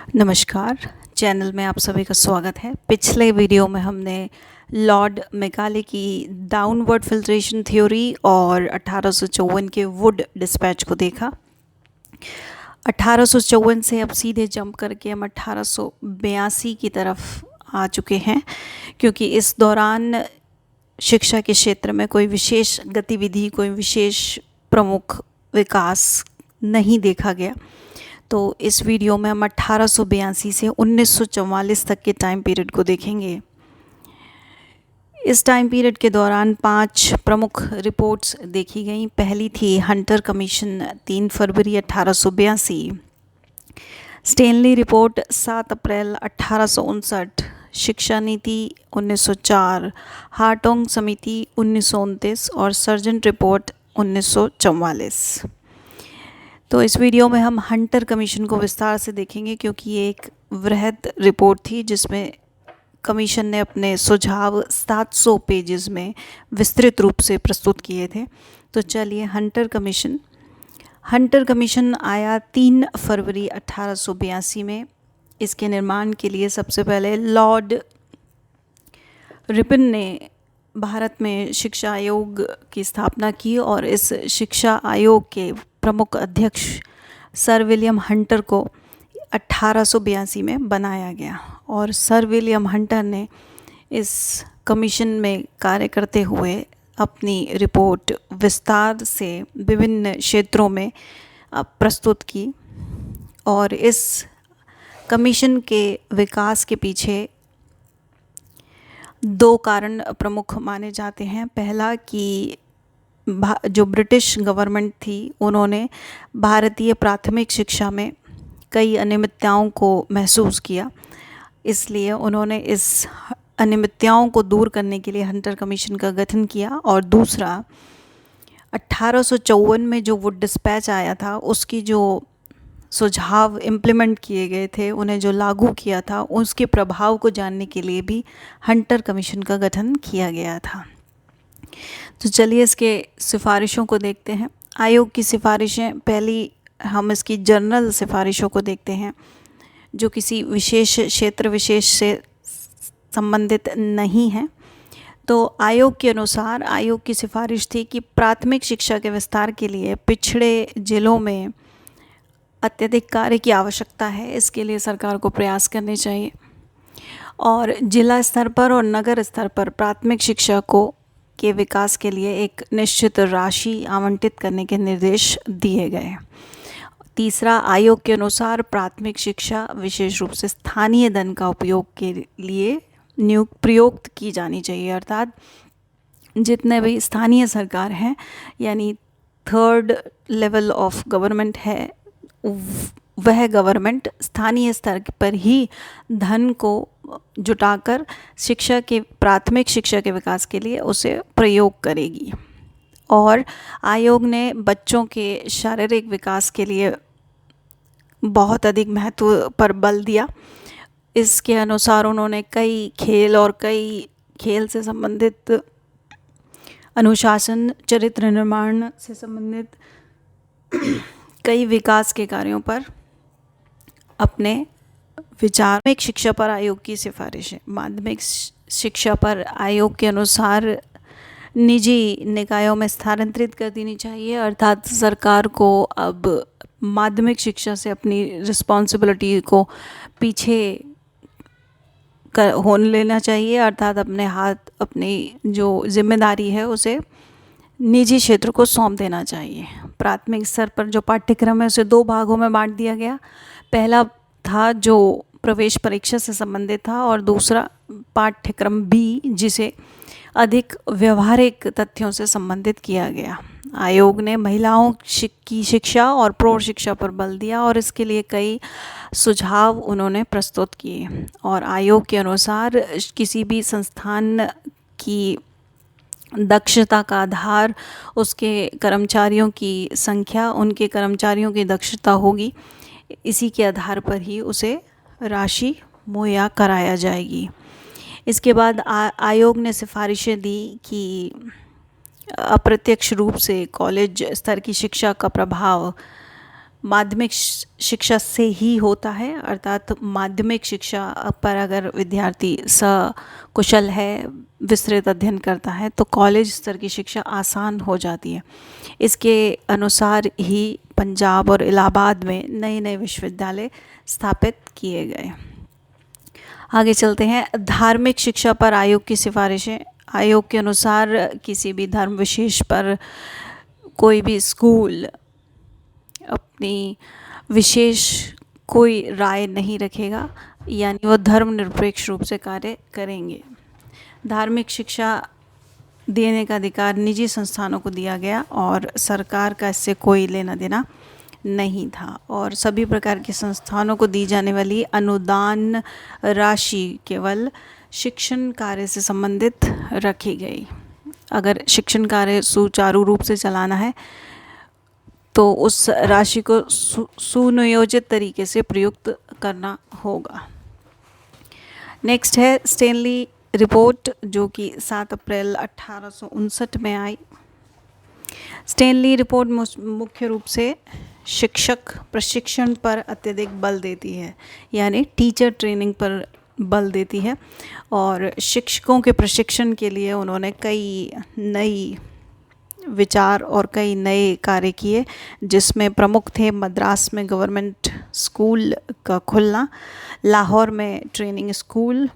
नमस्कार, चैनल में आप सभी का स्वागत है। पिछले वीडियो में हमने लॉर्ड मैकाले की डाउनवर्ड फिल्ट्रेशन थ्योरी और 1854 के वुड डिस्पैच को देखा। 1854 से अब सीधे जंप करके हम 1882 की तरफ आ चुके हैं, क्योंकि इस दौरान शिक्षा के क्षेत्र में कोई विशेष गतिविधि, कोई विशेष प्रमुख विकास नहीं देखा गया। तो इस वीडियो में हम 1882 से 1944 तक के टाइम पीरियड को देखेंगे। इस टाइम पीरियड के दौरान 5 प्रमुख रिपोर्ट्स देखी गई। पहली थी हंटर कमीशन 3 फरवरी 1882, स्टेनली रिपोर्ट 7 अप्रैल 1859, शिक्षा नीति 1904, हार्टोंग समिति 1929 और सर्जेंट रिपोर्ट 1944। तो इस वीडियो में हम हंटर कमीशन को विस्तार से देखेंगे, क्योंकि ये एक वृहद रिपोर्ट थी जिसमें कमीशन ने अपने सुझाव 700 पेजेस में विस्तृत रूप से प्रस्तुत किए थे। तो चलिए, हंटर कमीशन आया 3 फरवरी 1882 में। इसके निर्माण के लिए सबसे पहले लॉर्ड रिपन ने भारत में शिक्षा आयोग की स्थापना की और इस शिक्षा आयोग के प्रमुख अध्यक्ष सर विलियम हंटर को 1882 में बनाया गया। और सर विलियम हंटर ने इस कमीशन में कार्य करते हुए अपनी रिपोर्ट विस्तार से विभिन्न क्षेत्रों में प्रस्तुत की। और इस कमीशन के विकास के पीछे 2 कारण प्रमुख माने जाते हैं। पहला कि जो ब्रिटिश गवर्नमेंट थी, उन्होंने भारतीय प्राथमिक शिक्षा में कई अनियमितताओं को महसूस किया, इसलिए उन्होंने इस अनियमितताओं को दूर करने के लिए हंटर कमीशन का गठन किया। और दूसरा, 1854 में जो वुड डिस्पैच आया था, उसकी जो सुझाव इम्प्लीमेंट किए गए थे, उन्हें जो लागू किया था, उसके प्रभाव को जानने के लिए भी हंटर कमीशन का गठन किया गया था। तो चलिए इसके सिफारिशों को देखते हैं। आयोग की सिफारिशें, पहली हम इसकी जनरल सिफारिशों को देखते हैं, जो किसी विशेष क्षेत्र विशेष से संबंधित नहीं है। तो आयोग के अनुसार आयोग की सिफारिश थी कि प्राथमिक शिक्षा के विस्तार के लिए पिछड़े जिलों में अत्यधिक कार्य की आवश्यकता है। इसके लिए सरकार को प्रयास करने चाहिए और जिला स्तर पर और नगर स्तर पर प्राथमिक शिक्षा के विकास के लिए एक निश्चित राशि आवंटित करने के निर्देश दिए गए। तीसरा, आयोग के अनुसार प्राथमिक शिक्षा विशेष रूप से स्थानीय धन का उपयोग के लिए प्रयुक्त की जानी चाहिए, अर्थात जितने भी स्थानीय सरकार हैं, यानी 3rd लेवल ऑफ गवर्नमेंट है, वह गवर्नमेंट स्थानीय स्तर पर ही धन को जुटाकर प्राथमिक शिक्षा के विकास के लिए उसे प्रयोग करेगी। और आयोग ने बच्चों के शारीरिक विकास के लिए बहुत अधिक महत्व पर बल दिया। इसके अनुसार उन्होंने कई खेल से संबंधित, अनुशासन, चरित्र निर्माण से संबंधित कई विकास के कार्यों पर अपने विचार। माध्यमिक शिक्षा पर आयोग की सिफारिश है। माध्यमिक शिक्षा पर आयोग के अनुसार निजी निकायों में स्थानांतरित कर देनी चाहिए, अर्थात सरकार को अब माध्यमिक शिक्षा से अपनी रिस्पॉन्सिबिलिटी को पीछे होने लेना चाहिए, अर्थात अपनी जो जिम्मेदारी है उसे निजी क्षेत्र को सौंप देना चाहिए। प्राथमिक स्तर पर जो पाठ्यक्रम है उसे 2 भागों में बांट दिया गया। पहला था जो प्रवेश परीक्षा से संबंधित था, और दूसरा पाठ्यक्रम बी, जिसे अधिक व्यवहारिक तथ्यों से संबंधित किया गया। आयोग ने महिलाओं की शिक्षा और प्रौढ़ शिक्षा पर बल दिया और इसके लिए कई सुझाव उन्होंने प्रस्तुत किए। और आयोग के अनुसार किसी भी संस्थान की दक्षता का आधार उसके कर्मचारियों की संख्या, उनके कर्मचारियों की दक्षता होगी। इसी के आधार पर ही उसे राशि मुहैया कराया जाएगी। इसके बाद आयोग ने सिफारिशें दी कि अप्रत्यक्ष रूप से कॉलेज स्तर की शिक्षा का प्रभाव माध्यमिक शिक्षा से ही होता है, अर्थात माध्यमिक शिक्षा पर अगर विद्यार्थी सकुशल है, विस्तृत अध्ययन करता है, तो कॉलेज स्तर की शिक्षा आसान हो जाती है। इसके अनुसार ही पंजाब और इलाहाबाद में नए नए विश्वविद्यालय स्थापित किए गए। आगे चलते हैं। धार्मिक शिक्षा पर आयोग की सिफारिशें। आयोग के अनुसार किसी भी धर्म विशेष पर कोई भी स्कूल अपनी विशेष कोई राय नहीं रखेगा, यानी वह धर्मनिरपेक्ष रूप से कार्य करेंगे। धार्मिक शिक्षा देने का अधिकार निजी संस्थानों को दिया गया और सरकार का इससे कोई लेना देना नहीं था, और सभी प्रकार के संस्थानों को दी जाने वाली अनुदान राशि केवल शिक्षण कार्य से संबंधित रखी गई। अगर शिक्षण कार्य सुचारू रूप से चलाना है तो उस राशि को सुनियोजित तरीके से प्रयुक्त करना होगा। नेक्स्ट है स्टेनली रिपोर्ट, जो कि 7 अप्रैल 1859 में आई। स्टेनली रिपोर्ट मुख्य रूप से शिक्षक प्रशिक्षण पर अत्यधिक बल देती है, यानी टीचर ट्रेनिंग पर बल देती है, और शिक्षकों के प्रशिक्षण के लिए उन्होंने कई नई विचार और कई नए कार्य किए, जिसमें प्रमुख थे मद्रास में गवर्नमेंट स्कूल का खुलना, लाहौर में ट्रेनिंग स्कूल,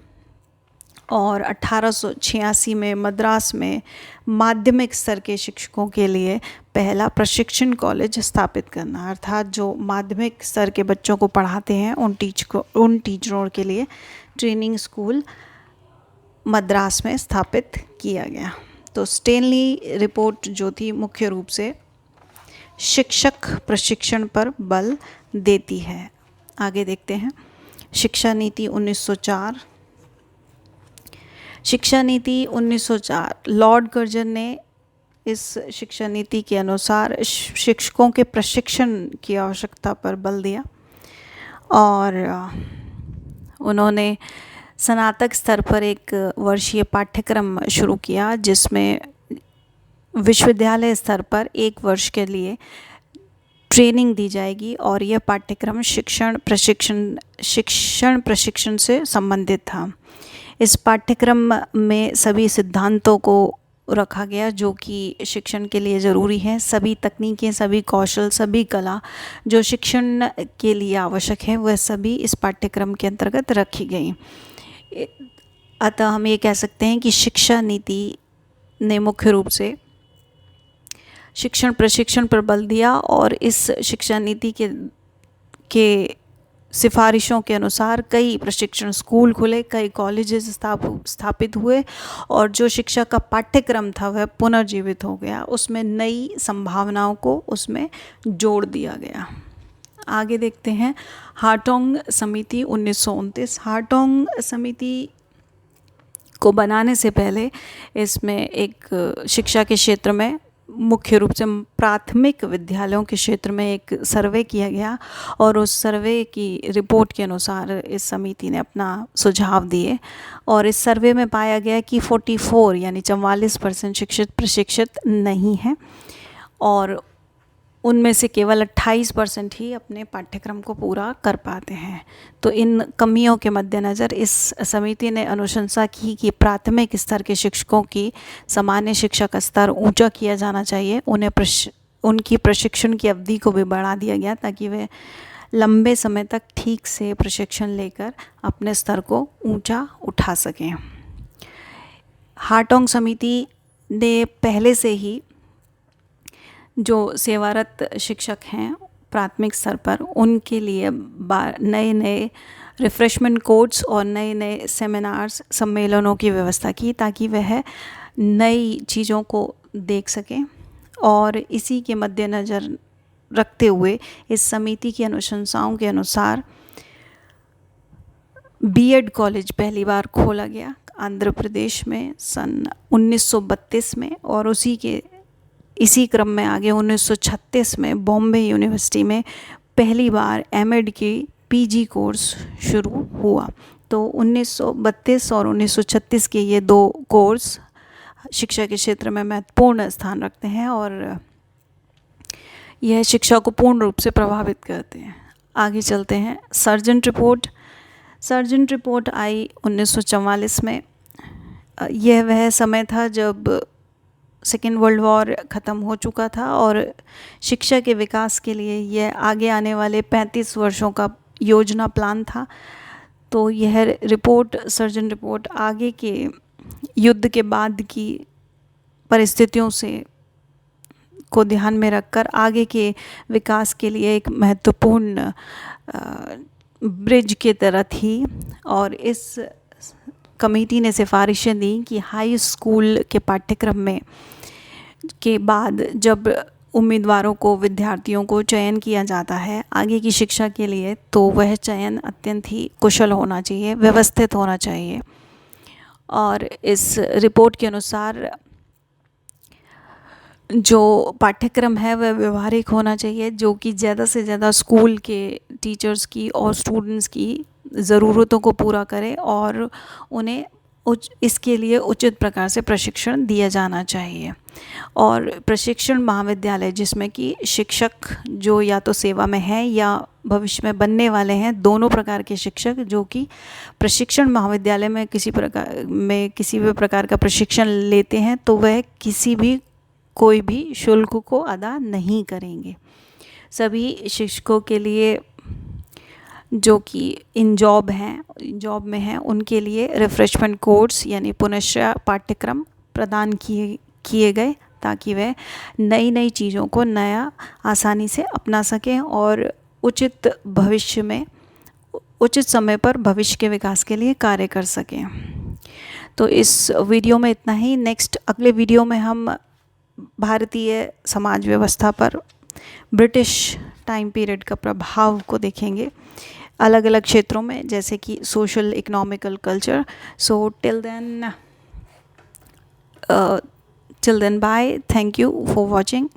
और 1886 में मद्रास में माध्यमिक स्तर के शिक्षकों के लिए पहला प्रशिक्षण कॉलेज स्थापित करना, अर्थात जो माध्यमिक स्तर के बच्चों को पढ़ाते हैं उन टीचरों के लिए ट्रेनिंग स्कूल मद्रास में स्थापित किया गया। तो स्टेनली रिपोर्ट जो थी मुख्य रूप से शिक्षक प्रशिक्षण पर बल देती है। आगे देखते हैं शिक्षा नीति 1904। शिक्षा नीति 1904, लॉर्ड कर्जन ने इस शिक्षा नीति के अनुसार शिक्षकों के प्रशिक्षण की आवश्यकता पर बल दिया, और उन्होंने स्नातक स्तर पर एक वर्षीय पाठ्यक्रम शुरू किया, जिसमें विश्वविद्यालय स्तर पर 1 वर्ष के लिए ट्रेनिंग दी जाएगी, और यह पाठ्यक्रम शिक्षण प्रशिक्षण से संबंधित था। इस पाठ्यक्रम में सभी सिद्धांतों को रखा गया जो कि शिक्षण के लिए ज़रूरी है। सभी तकनीकें, सभी कौशल, सभी कला जो शिक्षण के लिए आवश्यक है, वह सभी इस पाठ्यक्रम के अंतर्गत रखी गई। अतः हम ये कह सकते हैं कि शिक्षा नीति ने मुख्य रूप से शिक्षण प्रशिक्षण पर बल दिया, और इस शिक्षा नीति के सिफारिशों के अनुसार कई प्रशिक्षण स्कूल खुले, कई कॉलेजेस स्थापित हुए, और जो शिक्षा का पाठ्यक्रम था वह पुनर्जीवित हो गया, उसमें नई संभावनाओं को उसमें जोड़ दिया गया। आगे देखते हैं हार्टोंग समिति 1929। हार्टोंग समिति को बनाने से पहले इसमें एक शिक्षा के क्षेत्र में मुख्य रूप से प्राथमिक विद्यालयों के क्षेत्र में एक सर्वे किया गया, और उस सर्वे की रिपोर्ट के अनुसार इस समिति ने अपना सुझाव दिए, और इस सर्वे में पाया गया कि 44 यानी 44% शिक्षित प्रशिक्षित नहीं हैं, और उनमें से केवल 28% ही अपने पाठ्यक्रम को पूरा कर पाते हैं। तो इन कमियों के मद्देनज़र इस समिति ने अनुशंसा की कि प्राथमिक स्तर के शिक्षकों की सामान्य शिक्षा का स्तर ऊंचा किया जाना चाहिए। उन्हें उनकी प्रशिक्षण की अवधि को भी बढ़ा दिया गया ताकि वे लंबे समय तक ठीक से प्रशिक्षण लेकर अपने स्तर को ऊंचा उठा सकें। हार्टोंग समिति ने पहले से ही जो सेवारत शिक्षक हैं प्राथमिक स्तर पर, उनके लिए नए नए रिफ़्रेशमेंट कोर्स और नए नए सेमिनार्स, सम्मेलनों की व्यवस्था की ताकि वह नई चीज़ों को देख सकें, और इसी के मद्देनज़र रखते हुए इस समिति की अनुशंसाओं के अनुसार बीएड कॉलेज पहली बार खोला गया आंध्र प्रदेश में सन 1932 में, और इसी क्रम में आगे 1936 में बॉम्बे यूनिवर्सिटी में पहली बार एमएड की पीजी कोर्स शुरू हुआ। तो 1932 और 1936 के ये 2 कोर्स शिक्षा के क्षेत्र में महत्वपूर्ण स्थान रखते हैं, और यह शिक्षा को पूर्ण रूप से प्रभावित करते हैं। आगे चलते हैं। Sergeant report. सर्जेंट रिपोर्ट आई 1944 में। यह वह समय था जब सेकेंड वर्ल्ड वॉर ख़त्म हो चुका था और शिक्षा के विकास के लिए यह आगे आने वाले 35 वर्षों का योजना प्लान था। तो यह रिपोर्ट, सर्जन रिपोर्ट, आगे के युद्ध के बाद की परिस्थितियों से को ध्यान में रखकर आगे के विकास के लिए एक महत्वपूर्ण ब्रिज की तरह थी। और इस कमेटी ने सिफारिशें दी कि हाई स्कूल के पाठ्यक्रम में के बाद जब उम्मीदवारों को, विद्यार्थियों को चयन किया जाता है आगे की शिक्षा के लिए, तो वह चयन अत्यंत ही कुशल होना चाहिए, व्यवस्थित होना चाहिए। और इस रिपोर्ट के अनुसार जो पाठ्यक्रम है वह व्यवहारिक होना चाहिए, जो कि ज़्यादा से ज़्यादा स्कूल के टीचर्स की और स्टूडेंट्स की ज़रूरतों को पूरा करे और उन्हें इसके लिए उचित प्रकार से प्रशिक्षण दिया जाना चाहिए। और प्रशिक्षण महाविद्यालय जिसमें कि शिक्षक जो या तो सेवा में हैं या भविष्य में बनने वाले हैं, दोनों प्रकार के शिक्षक जो कि प्रशिक्षण महाविद्यालय में किसी भी प्रकार का प्रशिक्षण लेते हैं, तो वह कोई भी शुल्क को अदा नहीं करेंगे। सभी शिक्षकों के लिए जो कि इन जॉब में हैं, उनके लिए रिफ्रेशमेंट कोर्स यानी पुनश्चर्या पाठ्यक्रम प्रदान किए गए ताकि वह नई चीज़ों को आसानी से अपना सकें और उचित समय पर भविष्य के विकास के लिए कार्य कर सकें। तो इस वीडियो में इतना ही। अगले वीडियो में हम भारतीय समाज व्यवस्था पर ब्रिटिश टाइम पीरियड का प्रभाव को देखेंगे अलग अलग क्षेत्रों में, जैसे कि social, economical, culture. So till then bye, thank you for watching.